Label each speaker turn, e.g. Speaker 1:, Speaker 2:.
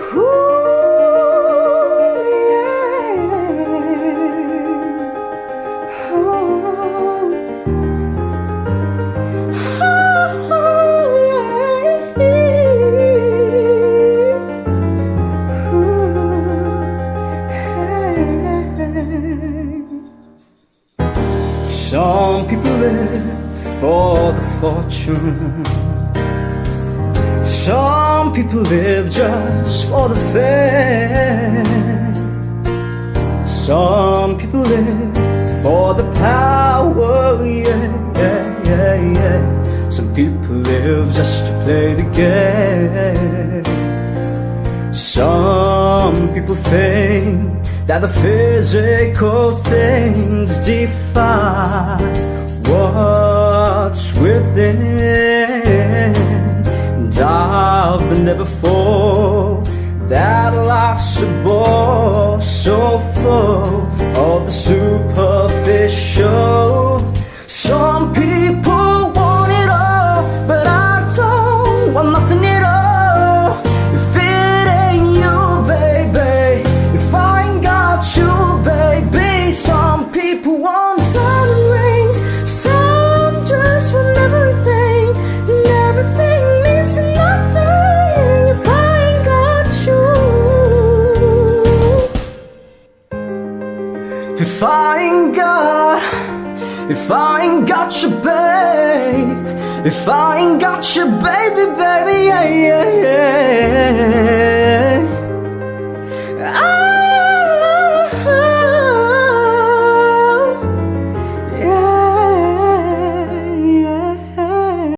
Speaker 1: Some people live for the fortune. Some people live just for the fame. Some people live for the power, yeah. Some people live just to play the game. Some people think that the physical things define what's within. And I've been there before, that life's a bore so full of the superficial. Some people want it all, but I don't want nothing at all. If it ain't you, baby, if I ain't got you, baby. Some people want diamond rings, some just want everything, and everything means nothing if I ain't got you. If I ain't got you, babe, if I ain't got you, baby, yeah.